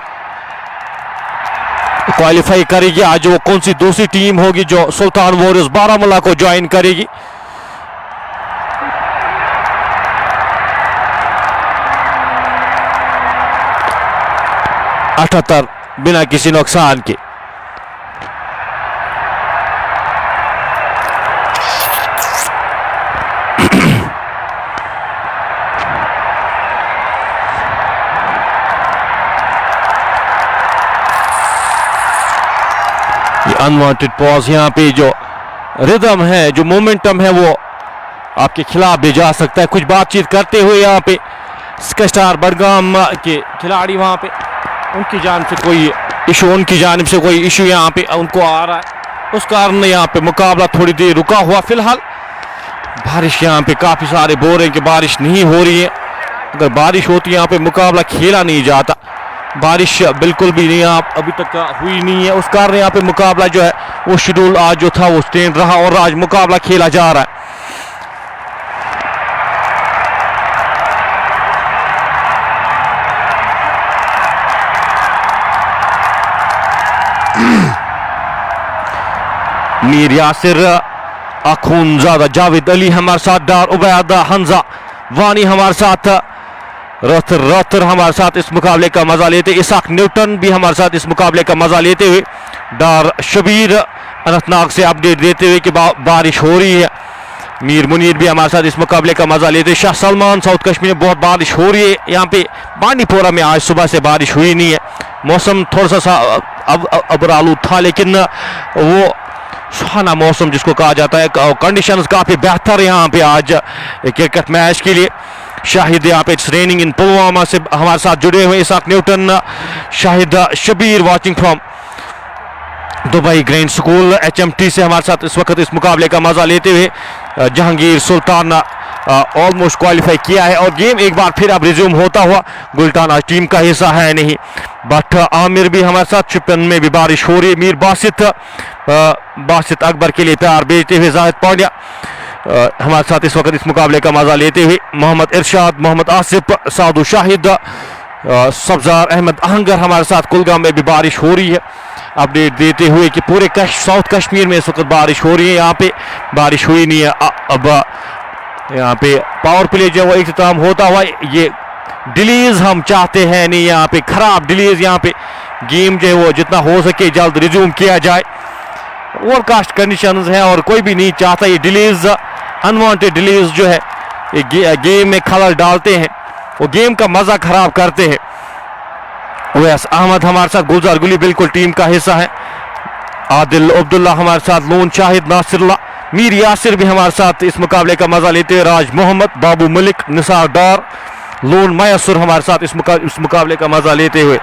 क्वालिफाई करेगी आज, वो कौन सी दूसरी टीम होगी जो सुल्तान वॉरियर्स बारामूला को ज्वाइन करेगी। अठहत्तर बिना किसी नुकसान के। ये अनवांटेड पॉज यहाँ पे जो रिदम है, जो मोमेंटम है, वो आपके खिलाफ भी जा सकता है। कुछ बातचीत करते हुए यहाँ पे स्काई स्टार बडगाम के खिलाड़ी, वहां पे उनकी जानिब से कोई इशू, उनकी जानिब से कोई इशू यहाँ पे उनको आ रहा है, उस कारण यहाँ पे मुकाबला थोड़ी देर रुका हुआ। फिलहाल बारिश यहाँ पे काफी सारे बोल रहे हैं कि बारिश नहीं हो रही है। अगर बारिश होती यहाँ पे मुकाबला खेला नहीं जाता, बारिश बिल्कुल भी नहीं अभी तक हुई नहीं है, उस कारण यहाँ पे मुकाबला जो है वो शेड्यूल आज जो था वो स्टैंड रहा और आज मुकाबला खेला जा रहा है। मीर यासिर, अखूनजादा, जावेद अली हमारे साथ, डार उबैदा, हंजा वानी हमारे साथ, रतर हमारे साथ इस मुकाबले का मजा लेते, इसाक न्यूटन भी हमारे साथ इस मुकाबले का मजा लेते हुए, डार शबीर अनंतनाग से अपडेट देते हुए कि बारिश हो रही है। मीर मुनीर भी हमारे साथ इस मुकाबले का मजा लेते। शाह सलमान, साउथ कश्मीर में बहुत बारिश हो रही है। यहाँ पे बांडीपोरा में आज सुबह से बारिश हुई नहीं है, मौसम थोड़ा सा अबरालू था, लेकिन वो सुहाना मौसम जिसको कहा जाता है, कंडीशंस काफी बेहतर यहाँ पे आज क्रिकेट मैच के लिए। शाहिद यहाँ पे इट्स रेनिंग इन पुलवामा से हमारे साथ जुड़े हुए Isaac Newton, Shahid Shabir watching from Dubai grand school HMT से हमारे साथ इस वक्त इस मुकाबले का मजा लेते हुए। जहांगीर सुल्तान ऑलमोस्ट क्वालिफाई किया है और गेम एक बार फिर अब रिज्यूम होता हुआ। गुलटान आज टीम का हिस्सा है नहीं, बट आमिर भी हमारे साथ। शिपन में भी बारिश हो रही है। मीर बासित अकबर के लिए प्यार भेजते हुए जाहिद पांड्या हमारे साथ इस वक्त इस मुकाबले का मजा लेते हुए। मोहम्मद इरशाद, मोहम्मद आसिफ, सादू शाहिद, सब्जार अहमद आहंगर हमारे साथ। कुलगाम में भी बारिश हो रही है, अपडेट देते हुए कि पूरे साउथ कश्मीर में इस वक्त बारिश हो रही है। यहाँ पे बारिश हुई नहीं है। अब यहाँ पे पावर प्ले जो वो इख्तिताम होता हुआ, ये डिलीज हम चाहते हैं नहीं, यहाँ पे खराब डिलीज, यहाँ पे गेम जो है वो जितना हो सके जल्द रिज्यूम किया जाए। ओवरकास्ट कंडीशंस हैं और कोई भी नहीं चाहता ये डिलीज, अनवांटेड डिलीज जो है ये गेम में खलल डालते हैं, वो गेम का मजा खराब करते हैं। वैस अहमद हमारे साथ, गुलजार गुली बिल्कुल टीम का हिस्सा है। आदिल अब्दुल्ला हमारे साथ, लोन शाहिद, नासिरुल्लाह, मीर यासिर भी हमारे साथ इस मुकाबले का मजा लेते हैं। राज मोहम्मद, बाबू मलिक, निसार डार, लोन मयसुर हमारे साथ इस मुकाबले का मजा लेते हुए।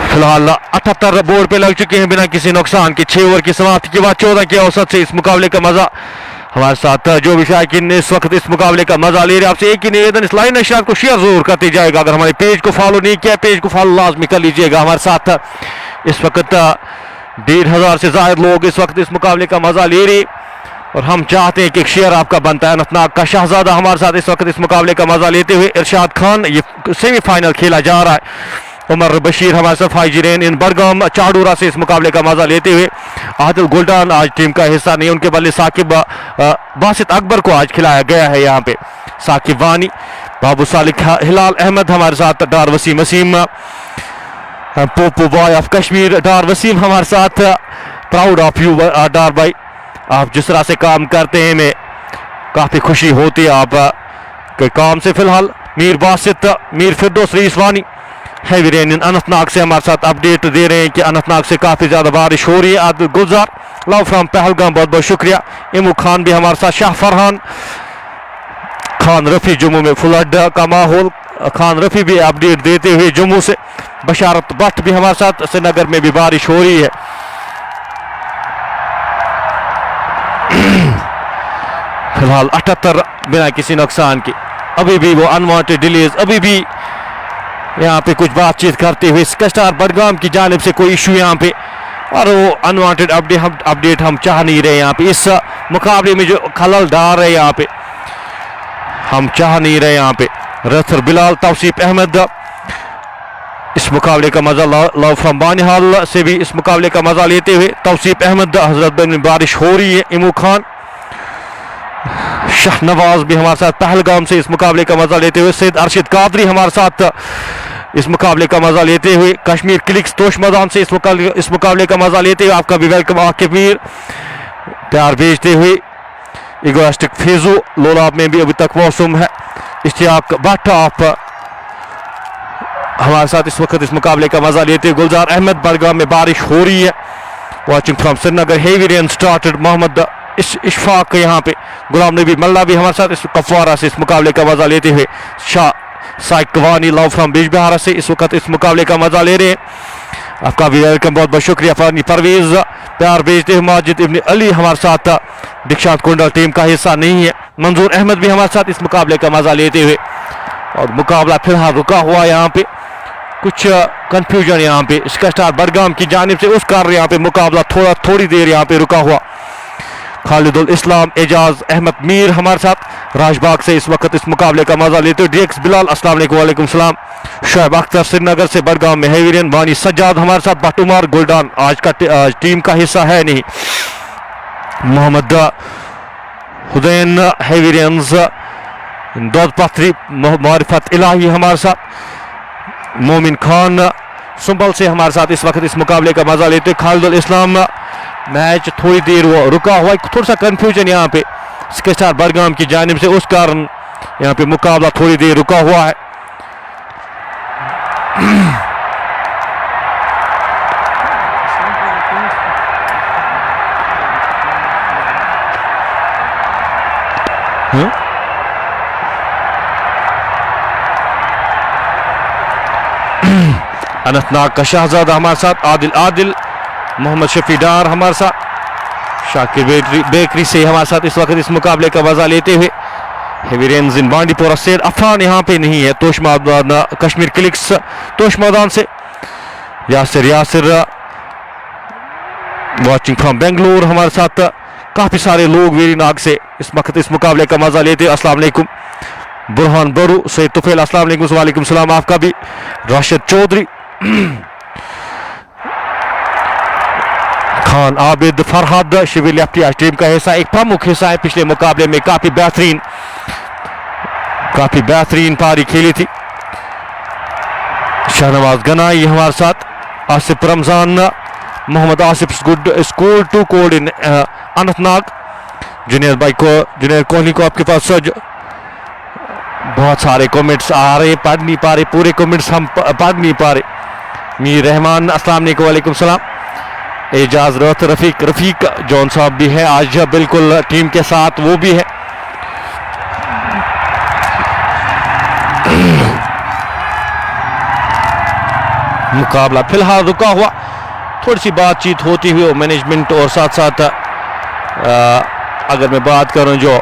फिलहाल 78 बोर्ड पे लग चुके हैं बिना किसी नुकसान के। 6 ओवर की समाप्ति के बाद 14 के औसत से इस मुकाबले का मजा हमारे साथ जो भी शायकीन इस वक्त इस मुकाबले का मजा ले रहे हैं। आपसे एक ही निवेदन, इस लाइन नशरात को शेयर जरूर करते जाएगा। अगर हमारे पेज को फॉलो नहीं किया, पेज को फॉलो लाजमी कर लीजिएगा। हमारे साथ इस वक्त 1500 से ज्यादा लोग इस वक्त इस मुकाबले का मजा ले रहे। और हम चाहते हैं कि एक शेयर आपका बनता है। अनंतनाग का शहजादा हमारे साथ इस वक्त इस मुकाबले का मजा लेते हुए। इरशाद खान, ये सेमीफाइनल खेला जा रहा है। उमर बशीर हमारे साथ फाइजी रेन इन बड़गाम चाडूरा से इस मुकाबले का मजा लेते हुए। आदिल गुलडान आज टीम का हिस्सा नहीं, उनके बल्ले साकिब बासित अकबर को आज खिलाया गया है। यहाँ पे साकिब वानी, बाबू सालिक, हिलाल अहमद हमारे साथ, डार वसीम वसीम, पोपो बॉय ऑफ कश्मीर डार वसीम हमारे साथ। प्राउड ऑफ यू डार भाई, आप जिस तरह से काम करते हैं हमें काफ़ी खुशी होती है आप के काम से। फिलहाल मीर बासित, मीर फिरदौस रईस वानी हैवी रेन अनंतनाग से हमारे साथ अपडेट दे रहे हैं कि अनंतनाग से काफ़ी ज़्यादा बारिश हो रही है। आदिल गुलजार, लव फ्रॉम पहलगाम, बहुत बहुत शुक्रिया। इमू खान भी हमारे साथ, शाह फरहान खान रफ़ी जम्मू में फ्लड का माहौल, खान रफ़ी भी अपडेट देते हुए जम्मू से। बशारत भट्ट भी हमारे साथ, श्रीनगर में भी बारिश हो रही है। फिलहाल 78 बिना किसी नुकसान के, अभी भी वो अनवांटेड डिलेज, अभी भी यहाँ पे कुछ बातचीत करते हुए स्टार बडगाम की जानिब से कोई इशू यहाँ पे, और वो अनवांटेड अपडेट हम चाह नहीं रहे। यहाँ पे इस मुकाबले में जो खलल डाल रहे यहाँ पे हम चाह नहीं रहे। यहाँ पे रथर बिलाल, तौसीफ अहमद इस मुकाबले का मजा, लव फ्रॉम बानिहाल से भी इस मुकाबले का मजा लेते हुए। तौसीफ अहमद, हजरत में बारिश हो रही है। इमू खान, शाहनवाज भी हमारे साथ पहलगाम से इस मुकाबले का मजा लेते हुए। सैयद अरशद कादरी हमारे साथ इस मुकाबले का मजा लेते हुए। कश्मीर क्लिक्स तोश मैदान से इस मुकाबले का मजा लेते हुए। आपका भी वेलकम आकिब मीर, प्यार भेजते हुए। इगोस्टिक फेजू लोलाब में भी अभी तक मौसम है। इश्तियाक भट्ट आप हमारे साथ इस वक्त इस मुकाबले का मजा लेते हुए। गुलजार अहमद, बड़गाम में बारिश हो रही है। Watching from Srinagar, heavy rain started. Mohammed Ishfaq यहाँ पे, गुलाम नबी मल्ला भी हमारे साथ इस कफवारा से इस मुकाबले का मजा लेते हुए। शाह साइकवानी, लव फ्रॉम बिजबिहारा से इस वक्त इस मुकाबले का मजा ले रहे हैं। आपका भी वेलकम, बहुत बहुत शुक्रिया। फानी परवेज प्यार भेजते हुए। माजिद इब्न अली हमारे साथ, दीक्षांत कुंडल टीम का हिस्सा नहीं है। मंजूर अहमद भी हमारे साथ इस मुकाबले का मजा लेते हुए। और मुकाबला फिलहाल रुका हुआ, यहाँ पे कुछ कंफ्यूजन यहाँ पे स्टार बडगाम की जानिब से, उस कारण यहाँ पे मुकाबला थोड़ी देर यहाँ पे रुका हुआ। खालिदुल इस्लाम, एजाज अहमद मीर हमारे साथ राजबाग से इस वक्त इस मुकाबले का मजा लेते हुए। डीएक्स बिलाल, अस्सलाम वालेकुम। वालेकुम सलाम। शोएब अख्तर श्रीनगर से, बडगाम में हैवी रेन। वानी सज्जाद हमारे साथ। बटुमार गुलडान आज टीम का हिस्सा है नहीं। मोहम्मद हुदैन हैवी रेन्स दौद पथरी, मारिफत इलाही हमारे साथ। मोमिन खान सुंबल से हमारे साथ इस वक्त इस मुकाबले का मजा लेते हुए। खालिदुल इस्लाम, मैच थोड़ी देर वो रुका हुआ है, थोड़ा सा कंफ्यूजन यहाँ पे स्टार बडगाम की जानिब से, उस कारण यहाँ पे मुकाबला थोड़ी देर रुका हुआ है। अनंतनाग का शहजादा हमारे साथ। आदिल मोहम्मद शफी डार हमारे साथ। शाकिर बेकरी से हमारे साथ इस वक्त इस मुकाबले का मजा लेते हुए। Heavy range in Bandipora. Syed Afan यहाँ पे नहीं है। तोश मैदान, कश्मीर क्लिक्स तोश मैदान से। यासिर वॉचिंग फ्रॉम बेंगलोर हमारे साथ। काफी सारे लोग वेरीनाग से इस वक्त इस मुकाबले का मजा लेते हैं। अस्सलाम वालेकुम। बुरहान बरू, सैयद तुफेल, अस्सलाम वालेकुम। वालेकुम सलाम। आपका भी। राशिद चौधरी, खान आबिद, फरहाद शिविर लेफ्टी आज टीम का हिस्सा, एक प्रमुख हिस्सा है। पिछले मुकाबले में काफी बेहतरीन पारी खेली थी। शाहनवाज गनाई हमारे साथ। Asif Ramzan, Mohammad Asif school to code in Anantnag. जुनेर कोहली को आपके पास बहुत सारे कमेंट्स आ रहे, पढ़ नहीं पा रहे, पूरे कमेंट्स हम पढ़ नहीं पा रहे। मीर रहमान, अस्सलाम वालेकुम। वालेकुम सलाम। एजाज रफीक जॉन साहब भी है आज बिल्कुल टीम के साथ, वो भी है। मुकाबला फिलहाल रुका हुआ, थोड़ी सी बातचीत होती हुई मैनेजमेंट और साथ साथ अगर मैं बात करूं जो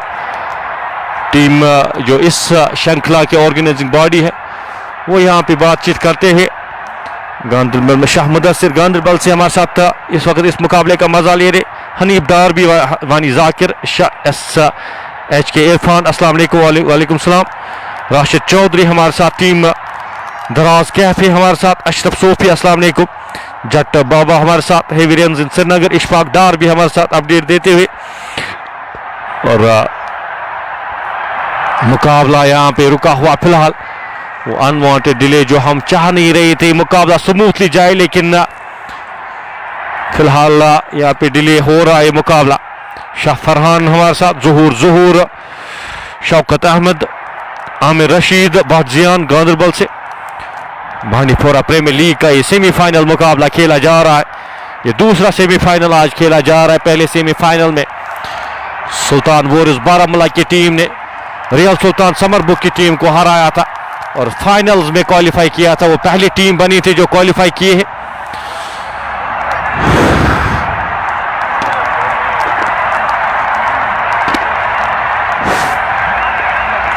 टीम जो इस श्रृंखला के ऑर्गेनाइजिंग बॉडी है वो यहाँ पे बातचीत करते हैं। गांधरबल में शाह मुदस्सिर गांधरबल से हमारे साथ इस वक्त इस मुकाबले का मजा ले रहे। हनीफ डार भी, वानी जाकिर, SH के इरफान, अस्सलाम वालेकुम, वालेकुम सलाम। राशिद चौधरी हमारे साथ, टीम दराज कैफे हमारे साथ, अशरफ सोफी अस्सलाम वालेकुम, जट बाबा हमारे साथ, heavy range in Srinagar, Ishfaq Dar भी हमारे साथ अपडेट देते हुए। और मुकाबला यहाँ पे रुका हुआ फिलहाल, वो अनवांटेड डिले जो हम चाह नहीं रहे थे, मुकाबला स्मूथली जाए, लेकिन फिलहाल यहाँ पे डिले हो रहा है मुकाबला। शाह फरहान हमारे साथ, ज़हूर, शौकत अहमद, आमिर रशीद, बाजियान गांधरबल से। भांडीपोरा प्रीमियर लीग का ये सेमीफाइनल मुकाबला खेला जा रहा है, ये दूसरा सेमीफाइनल आज खेला जा रहा है। पहले सेमीफाइनल में सुल्तान वॉरियर्स बारामूला की टीम ने रियल सुल्तान समरबुक की टीम को हराया था और फाइनल्स में क्वालिफाई किया था। वो पहली टीम बनी थी जो क्वालिफाई किए है।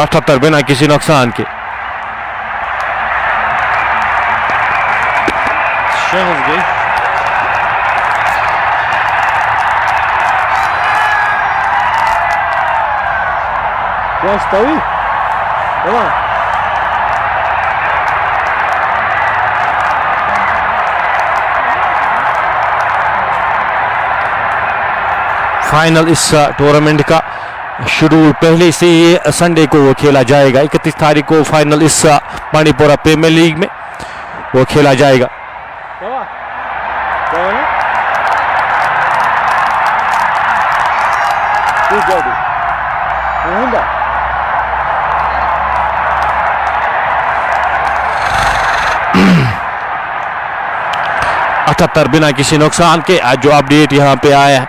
अठहत्तर बिना किसी नुकसान के। Gostawi? Come on. फाइनल इस टूर्नामेंट का शेड्यूल पहले से ही संडे को वो खेला जाएगा। 31 तारीख को फाइनल इस बांडीपोरा प्रीमियर लीग में वो खेला जाएगा। अठहत्तर बिना किसी नुकसान के। आज जो अपडेट यहाँ पे आया है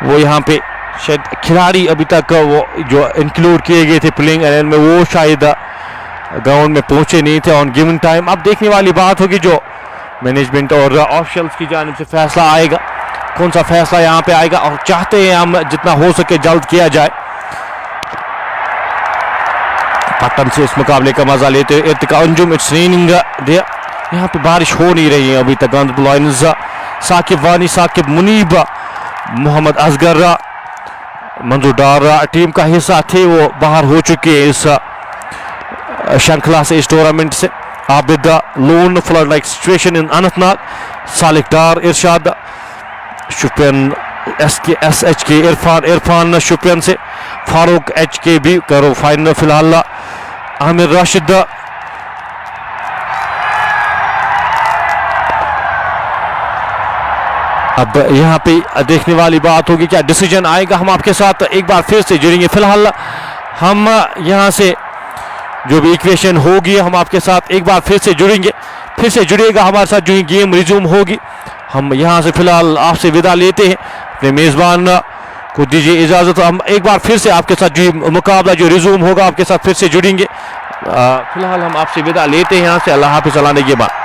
वो यहाँ पे शायद खिलाड़ी अभी तक वो जो इंक्लूड किए गए थे प्लेइंग एरिया में वो शायद ग्राउंड में पहुंचे नहीं थे ऑन गिवन टाइम। अब देखने वाली बात होगी जो मैनेजमेंट और ऑफिशियल्स की जानिब से फैसला आएगा, कौन सा फैसला यहाँ पे आएगा, और चाहते हैं हम जितना हो सके जल्द किया जाए। पट्टन से इस मुकाबले का मजा लेते हुए Irtiqa Anjum, it's raining there. यहाँ पे बारिश हो नहीं रही है अभी तक। गांधरबल लायंस, साकिब वानी, साकिब मुनीब, मोहम्मद असगर, मंजूर डार टीम का हिस्सा थे, वो बाहर हो चुके हैं इस श्रृंखला से, इस टूर्नामेंट से। Abid loan, flood like situation in Anantnag, Salik Dar, Irshad, Shopian SH के इरफान शुपियन से, फारूक HK भी करो फाइनल फिलहाल। आमिर राशिद, अब यहाँ पे देखने वाली बात होगी क्या डिसीजन आएगा। हम आपके साथ एक बार फिर से जुड़ेंगे। फिलहाल हम यहाँ से जो भी इक्वेशन होगी हम आपके साथ एक बार फिर से जुड़ेंगे, फिर से जुड़ेगा हमारे साथ जो गेम रिज्यूम होगी। हम यहाँ से फिलहाल आपसे विदा लेते हैं, अपने मेज़बान को दीजिए इजाज़त। हम एक बार फिर से आपके साथ जो मुकाबला जो रिज्यूम होगा आपके साथ फिर से जुड़ेंगे। फिलहाल हम आपसे विदा लेते हैं यहाँ से। अल्लाह हाफ़िज़, चलाने के बाद।